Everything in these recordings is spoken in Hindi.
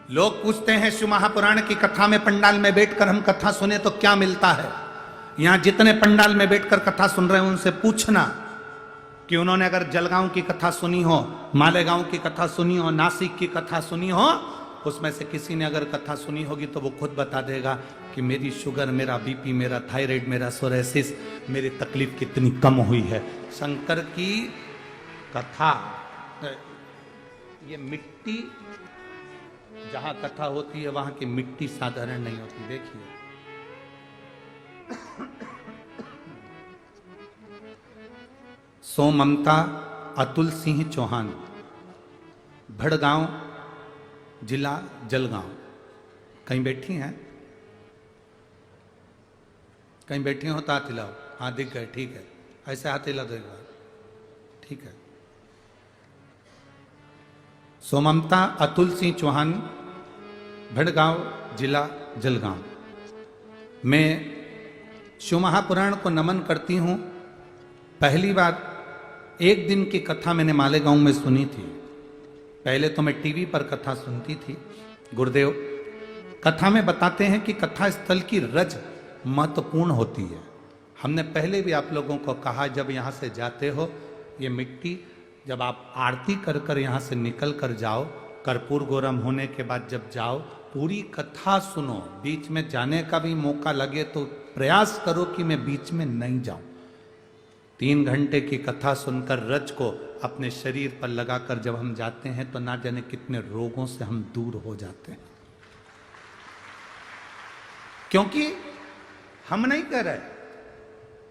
लोग पूछते हैं शिव महापुराण की कथा में पंडाल में बैठकर हम कथा सुने तो क्या मिलता है। यहां जितने पंडाल में बैठकर कथा सुन रहे हैं उनसे पूछना कि उन्होंने अगर जलगांव की कथा सुनी हो, मालेगांव की कथा सुनी हो, नासिक की कथा सुनी हो, उसमें से किसी ने अगर कथा सुनी होगी तो वो खुद बता देगा कि मेरी शुगर, मेरा बीपी, मेरा थायराइड, मेरा सोरेसिस, मेरी तकलीफ कितनी कम हुई है। शंकर की कथा, ये मिट्टी जहां कथा होती है वहां की मिट्टी साधारण नहीं होती। देखिए सोममता अतुल सिंह चौहान, भड़गांव जिला जलगांव। कहीं बैठी हैं? कहीं बैठी हो तो हाथ हिलाओ। हाँ दिख गए, ठीक है, ऐसे हाथ हिला दो एक बार, ठीक है। सोममता अतुल सिंह चौहान, भड़गांव जिला जलगांव। मैं शिव महापुराण को नमन करती हूं। पहली बार एक दिन की कथा मैंने मालेगांव में सुनी थी। पहले तो मैं टीवी पर कथा सुनती थी। गुरुदेव कथा में बताते हैं कि कथा स्थल की रज महत्वपूर्ण होती है। हमने पहले भी आप लोगों को कहा, जब यहाँ से जाते हो ये मिट्टी, जब आप आरती कर कर यहाँ से निकल कर जाओ, कर्पूर गौरम होने के बाद जब जाओ, पूरी कथा सुनो। बीच में जाने का भी मौका लगे तो प्रयास करो कि मैं बीच में नहीं जाऊं। 3 घंटे की कथा सुनकर रज को अपने शरीर पर लगाकर जब हम जाते हैं तो ना जाने कितने रोगों से हम दूर हो जाते हैं। क्योंकि हम नहीं कर रहे।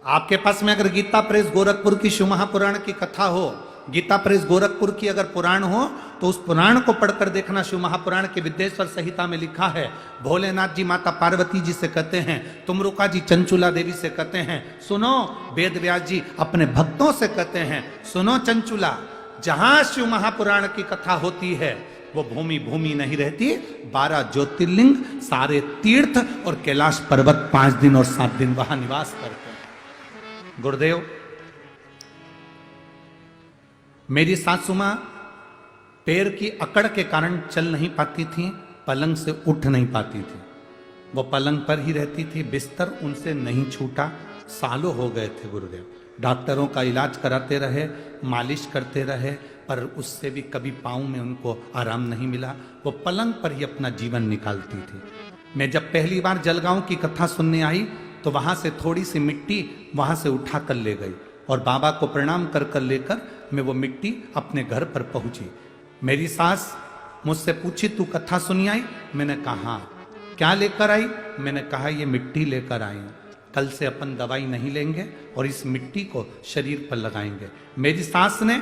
आपके पास में अगर गीता प्रेस गोरखपुर की शिव महापुराण की कथा हो, गीता प्रेस गोरखपुर की अगर पुराण हो, तो उस पुराण को पढ़कर देखना। शिव महापुराण के विद्येश्वर संहिता में लिखा है, भोलेनाथ जी माता पार्वती जी से कहते हैं, तुमरुका जी चंचुला देवी से कहते हैं, सुनो वेद व्यास जी अपने भक्तों से कहते हैं, सुनो चंचुला, जहां शिव महापुराण की कथा होती है वो भूमि भूमि नहीं रहती। 12 ज्योतिर्लिंग, सारे तीर्थ और कैलाश पर्वत 5 दिन और 7 दिन वहां निवास करते हैं। गुरुदेव मेरी सासू मां पैर की अकड़ के कारण चल नहीं पाती थी, पलंग से उठ नहीं पाती थी। वो पलंग पर ही रहती थी, बिस्तर उनसे नहीं छूटा। सालों हो गए थे गुरुदेव, डॉक्टरों का इलाज कराते रहे, मालिश करते रहे, पर उससे भी कभी पाँव में उनको आराम नहीं मिला। वो पलंग पर ही अपना जीवन निकालती थी। मैं जब पहली बार जलगांव की कथा सुनने आई तो वहां से थोड़ी सी मिट्टी वहां से उठा कर ले गई और बाबा को प्रणाम कर कर लेकर मैं वो मिट्टी अपने घर पर पहुंची। मेरी सास मुझसे पूछी, तू कथा सुनी आई? मैंने कहा क्या लेकर आई? मैंने कहा ये मिट्टी लेकर आई हूं। कल से अपन दवाई नहीं लेंगे और इस मिट्टी को शरीर पर लगाएंगे। मेरी सास ने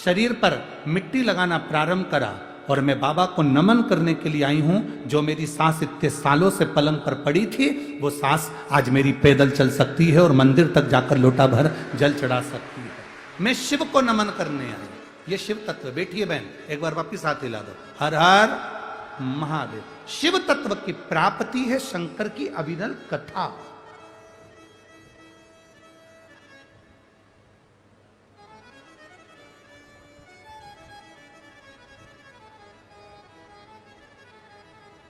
शरीर पर मिट्टी लगाना प्रारंभ करा और मैं बाबा को नमन करने के लिए आई हूं। जो मेरी सास इतने सालों से पलंग पर पड़ी थी, वो सास आज मेरी पैदल चल सकती है और मंदिर तक जाकर लोटा भर जल चढ़ा सकती है। मैं शिव को नमन करने आई। ये शिव तत्व, बैठिए बहन, एक बार वापिस हाथ हिला दो। हर हर महादेव। शिव तत्व की प्राप्ति है शंकर की अविरल कथा।